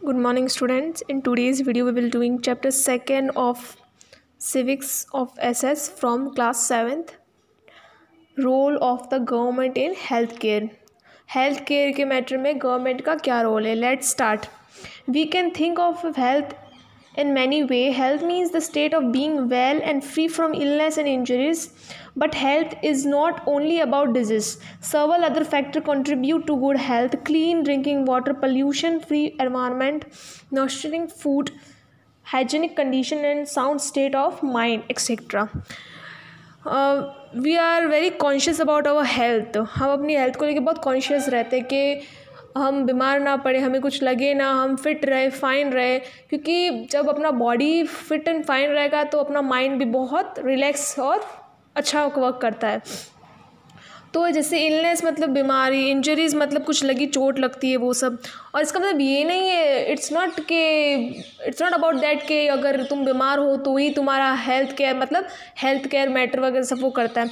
Good morning, students. In today's video, we will doing chapter 2nd of Civics of SS from class 7th. Role of the government in healthcare. Healthcare के matter में government का क्या role है? Let's start. We can think of health in many ways. Health means the state of being well and free from illness and injuries. But health is not only about disease. Several other factors contribute to good health: clean drinking water, pollution-free environment, nourishing food, hygienic condition, and sound state of mind, etc. We are very conscious about our health. हम अपनी health को लेके बहुत conscious रहते हैं कि हम बीमार ना पड़े, हमें कुछ लगे ना, हम फिट रहे, फाइन रहे. क्योंकि जब अपना बॉडी फिट एंड फाइन रहेगा तो अपना माइंड भी बहुत रिलैक्स और अच्छा वर्क करता है. तो जैसे इलनेस मतलब बीमारी, इंजरीज मतलब कुछ लगी, चोट लगती है, वो सब. और इसका मतलब ये नहीं है, इट्स नॉट अबाउट दैट कि अगर तुम बीमार हो तो ही तुम्हारा हेल्थ केयर मतलब हेल्थ केयर मैटर वगैरह सब वो करता है.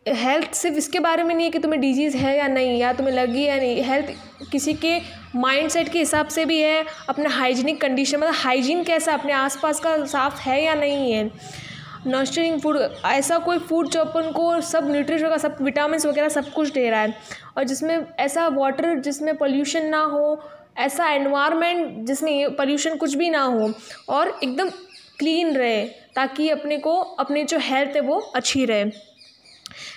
हेल्थ सिर्फ इसके बारे में नहीं है कि तुम्हें डिजीज़ है या नहीं, या तुम्हें लगी या नहीं. हेल्थ किसी के माइंडसेट के हिसाब से भी है, अपना हाइजीनिक कंडीशन मतलब हाइजीन कैसा, अपने आसपास का साफ है या नहीं है. नर्चरिंग फूड, ऐसा कोई फूड जो अपन को सब न्यूट्रिशन का, सब विटामिन वगैरह सब कुछ दे रहा है. और जिसमें ऐसा वाटर जिसमें पोल्यूशन ना हो, ऐसा एनवायरनमेंट जिसमें पोल्यूशन कुछ भी ना हो और एकदम क्लीन रहे, ताकि अपने को अपनी जो हेल्थ है वो अच्छी रहे.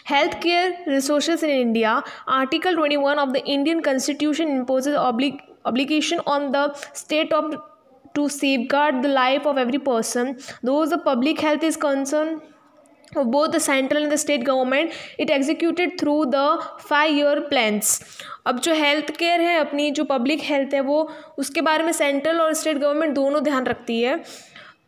Healthcare resources in India. Article 21 of the Indian Constitution imposes obligation on the state to safeguard the life of every person. Though the public health is concerned of both the central and the state government, it executed through the 5-year plans. अब जो health care है, अपनी जो public health है, वो उसके बारे में सेंट्रल और स्टेट गवर्नमेंट दोनों ध्यान रखती है.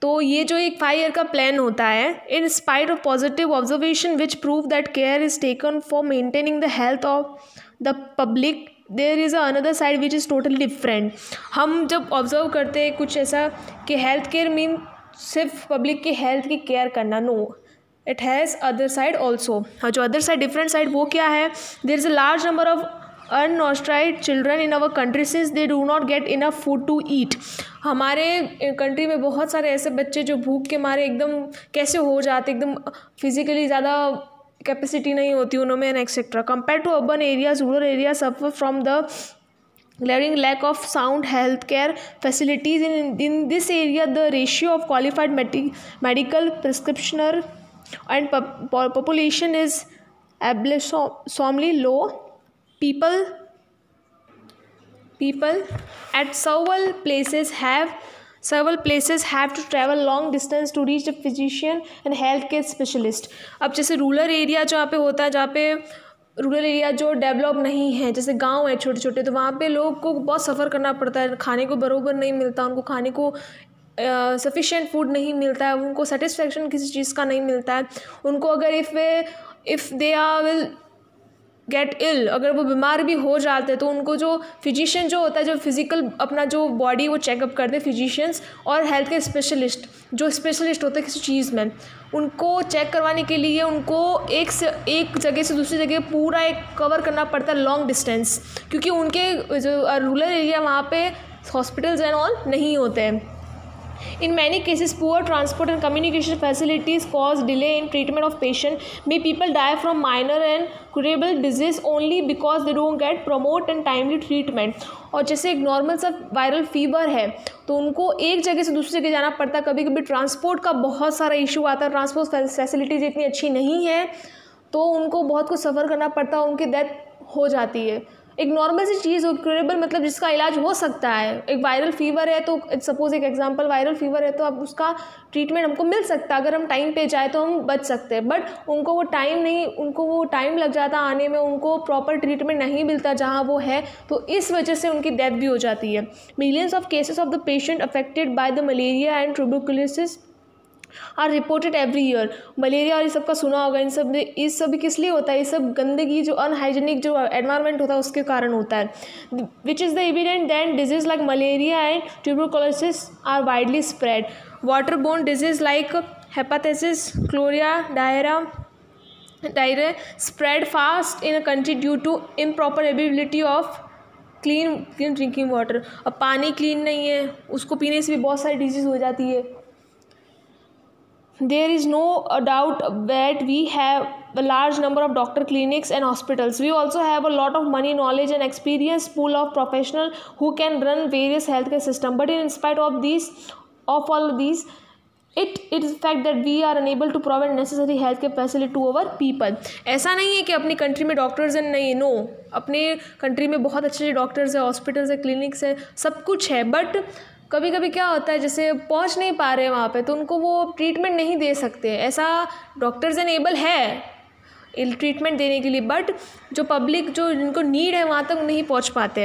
तो ये जो एक 5 ईयर का प्लान होता है, in spite of positive observation which prove that care is taken for maintaining the health of the public, there is another side which is totally different. हम जब ऑब्जर्व करते हैं कुछ ऐसा कि हेल्थ केयर मीन सिर्फ पब्लिक की health की केयर करना, no, it has other side also. और जो अदर साइड, डिफरेंट साइड, वो क्या है? There is a large number of unnourished children in our country since they do not get enough food to eat. हमारे country में बहुत सारे ऐसे बच्चे जो भूख के मारे एकदम कैसे हो जाते, एकदम फिजिकली ज़्यादा कैपेसिटी नहीं होती उनमें and etcetera. Compare to urban areas, rural area suffer from the glaring lack of sound healthcare facilities. In this area, the ratio of qualified medical practitioner and population is abysmally low. People at several places have to travel long distance to reach a physician and healthcare specialist. अब जैसे rural area जहाँ पे होता है, जहाँ पे rural area जो develop नहीं है, जैसे गांव है छोटे छोटे, तो वहाँ पे लोग को बहुत सफ़र करना पड़ता है, खाने को बरोबर नहीं मिलता, उनको खाने को सफिशिएंट फूड नहीं मिलता है, उनको सेटिस्फेक्शन किसी चीज़ का नहीं मिलता है. उनको अगर if they are will get ill, अगर वो बीमार भी हो जाते हैं तो उनको जो फिजिशियन जो होता है, जो फिज़िकल अपना जो बॉडी वो चेकअप करते हैं, फिजिशियंस और हेल्थ के स्पेशलिस्ट जो स्पेशलिस्ट होते हैं किसी चीज़ में, उनको चेक करवाने के लिए उनको एक जगह से दूसरी जगह पूरा एक कवर करना पड़ता है लॉन्ग डिस्टेंस, क्योंकि उनके जो रूरल एरिया वहाँ पे हॉस्पिटल्स एंड ऑल नहीं होते हैं. In many cases, poor transport and communication facilities cause delay in treatment of patient. May people die from minor and curable disease only because they don't get promote and timely treatment. और जैसे एक normal सा viral fever है तो उनको एक जगह से दूसरी जगह जाना पड़ता है. कभी कभी ट्रांसपोर्ट का बहुत सारा इशू आता है, ट्रांसपोर्ट फैसिलिटीज़ इतनी अच्छी नहीं है तो उनको बहुत कुछ सफ़र करना पड़ता है, उनकी डेथ हो जाती है. एक नॉर्मल सी चीज़ हो, क्यूरेबल मतलब जिसका इलाज हो सकता है. एक वायरल फीवर है तो सपोज एक एग्जांपल, वायरल फीवर है तो अब उसका ट्रीटमेंट हमको मिल सकता है, अगर हम टाइम पे जाए तो हम बच सकते हैं. बट उनको वो टाइम नहीं, उनको वो टाइम लग जाता आने में, उनको प्रॉपर ट्रीटमेंट नहीं मिलता जहाँ वो है, तो इस वजह से उनकी डेथ भी हो जाती है. Millions of cases of the patient affected by the malaria and tuberculosis are reported every year. Malaria और ये सब का सुना होगा, इस सब किस लिए होता है? ये सब गंदगी, जो अनहाइजीनिक जो एनवायरनमेंट होता है उसके कारण होता है. Which is the evident that disease like malaria and tuberculosis are widely spread. Water borne disease like hepatitis, cholera, diarrhoea spread fast in a country due to improper availability of clean drinking water. अब पानी clean नहीं है, उसको पीने से भी बहुत सारी डिजीज़ हो जाती है। There is no doubt that we have a large number of doctor clinics and hospitals. We also have a lot of money, knowledge and experience pool of professionals who can run various healthcare systems. But in spite of all of these, it is fact that we are unable to provide necessary healthcare facility to our people. ऐसा नहीं है कि अपनी country में doctors हैं, नहीं, no, अपने country में बहुत अच्छे डॉक्टर्स हैं, हॉस्पिटल्स है, क्लिनिक्स है, सब कुछ है। बट कभी कभी क्या होता है, जैसे पहुंच नहीं पा रहे हैं वहाँ पे, तो उनको वो ट्रीटमेंट नहीं दे सकते। ऐसा डॉक्टर्स एनेबल है ट्रीटमेंट देने के लिए, बट जो पब्लिक जो जिनको नीड है वहाँ तक नहीं पहुँच पाते।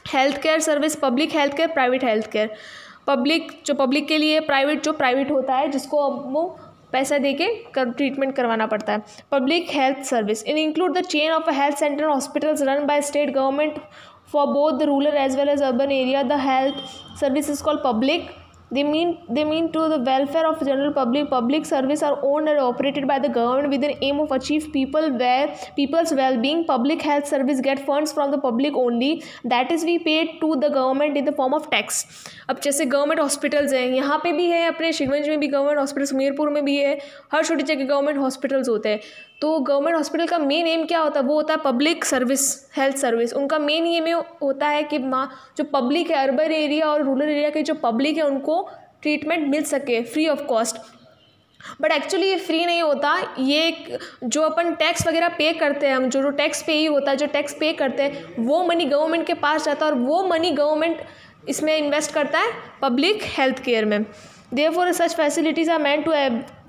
Health care service, public health care, private health care. Public के लिए, प्राइवेट होता है जिसको वो पैसा दे के ट्रीटमेंट करवाना पड़ता है। Public health service include the chain of a health centre hospitals run by state government for both the rural as well as urban area. The health service is called public. They mean to the welfare of general public. Public service are owned and operated by the government with an aim of achieve people's well-being. Public health service get funds from the public only. That is we paid to the government in the form of tax. अब जैसे government hospitals हैं, यहाँ पे भी है, अपने शिवगंज में भी गवर्नमेंट हॉस्पिटल, सुमेरपुर में भी है, हर छोटी जगह गवर्नमेंट हॉस्पिटल्स होते हैं। तो गवर्नमेंट हॉस्पिटल का मेन एम क्या होता है, वो होता है पब्लिक सर्विस, हेल्थ सर्विस। उनका मेन एम होता है कि जो पब्लिक है, अर्बन एरिया और रूरल एरिया के जो पब्लिक है उनको ट्रीटमेंट मिल सके free of cost. But actually ये फ्री नहीं होता, ये जो अपन टैक्स वगैरह पे करते हैं, हम जो टैक्स पे ही होता है, जो टैक्स पे करते हैं वो मनी गवर्नमेंट के पास जाता है और वो मनी गवर्नमेंट इसमें इन्वेस्ट करता है पब्लिक हेल्थ केयर में। Therefore, such facilities are meant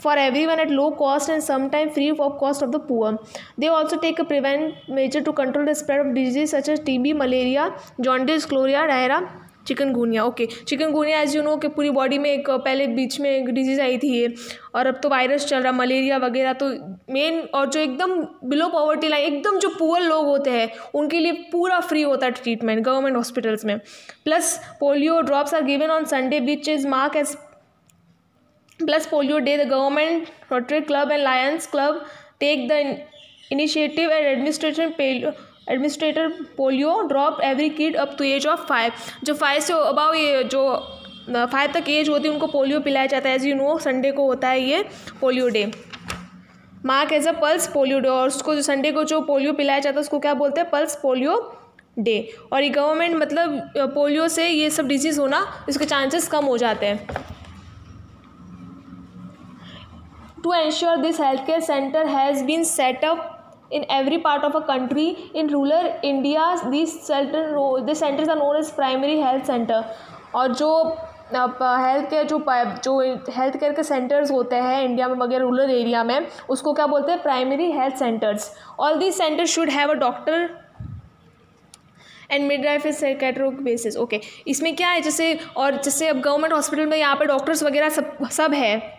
for everyone at low cost and sometimes free of cost of the poor. They also take a prevent measure to control the spread of diseases such as TB, malaria, jaundice, cholera, diarrhea, chikungunya. Okay, chikungunya as you know कि पूरी body में एक पहले बीच में एक disease आई थी ये, और अब तो वायरस चल रहा, मलेरिया वगैरह। तो मेन और जो एकदम बिलो पॉवर्टी लाइन, एकदम जो पुअर लोग होते हैं उनके लिए पूरा फ्री होता है ट्रीटमेंट गवर्नमेंट हॉस्पिटल्स में। Plus polio drops are given on Sunday which is mark as Plus Polio Day. The government, Rotary Club and Lions Club take the initiative and administrator polio drop every kid up to age of 5. जो 5 से above, ये जो 5 तक as होती है उनको polio पिलाया जाता है। एज यू नो संडे को होता है ये polio day, mark as a pulse polio day. और उसको जो संडे को जो पोलियो पिलाया जाता है उसको क्या बोलते हैं, पल्स पोलियो डे। और ये गवर्नमेंट मतलब पोलियो से ये सब डिजीज़ होना, इसके चांसेस कम हो जाते हैं। To ensure this healthcare center has been set up in every part of a country. In rural India, these centers are known as primary health center. और जो हेल्थ केयर के सेंटर्स होते हैं इंडिया में वगैरह रूरल एरिया में, उसको क्या बोलते हैं, primary health centres. All these centres should have a doctor and midwife is catalogue basis. Okay, इसमें क्या है, जैसे अब गवर्नमेंट हॉस्पिटल में यहाँ पे डॉक्टर्स वगैरह सब है,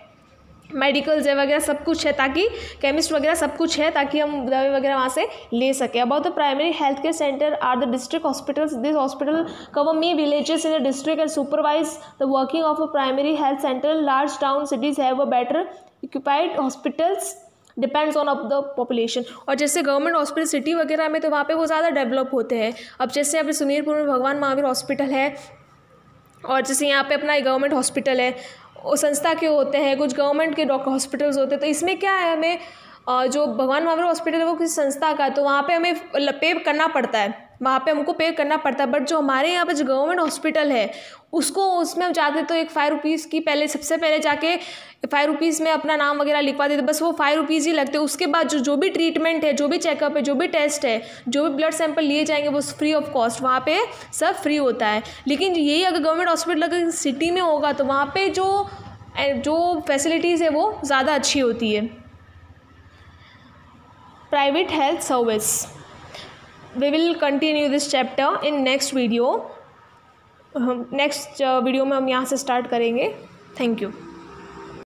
मेडिकल्स है वगैरह सब कुछ है, ताकि केमिस्ट वगैरह सब कुछ है, ताकि हम दवाई वगैरह वहाँ से ले सकें। About the primary health care centre are the district hospitals. This hospital cover many villages in a district and supervise the working of a primary health center. Large town cities have a better equipped hospitals depends on off the population. और जैसे government hospital city वगैरह में तो वहाँ पे वो ज़्यादा develop होते हैं. अब जैसे अपने सुमेरपुर में भगवान महावीर हॉस्पिटल है, और जैसे यहाँ पे अपना गवर्नमेंट हॉस्पिटल है, वो संस्था के होते हैं, कुछ गवर्नमेंट के हॉस्पिटल्स होते हैं. तो इसमें क्या है, हमें जो भगवान महावीर हॉस्पिटल है वो किसी संस्था का है, तो वहाँ पे हमें पे करना पड़ता है, वहाँ पे हमको पे करना पड़ता है. बट जो हमारे यहाँ पे जो गवर्नमेंट हॉस्पिटल है उसमें हम जाते तो एक 5 रुपीज़ की सबसे पहले जाके 5 रुपीज़ में अपना नाम वगैरह लिखवा देते, बस वो 5 रुपीज़ ही लगते. उसके बाद जो भी ट्रीटमेंट है, जो भी चेकअप है, जो भी टेस्ट है, जो भी ब्लड सैंपल लिए जाएंगे वो फ्री ऑफ कॉस्ट, वहाँ पे सब फ्री होता है. लेकिन यही अगर गवर्नमेंट हॉस्पिटल अगर सिटी में होगा तो वहाँ पे जो फैसिलिटीज़ है वो ज़्यादा अच्छी होती है. Private health service, we will continue this chapter in next video. Next video में हम यहाँ से स्टार्ट करेंगे. Thank you.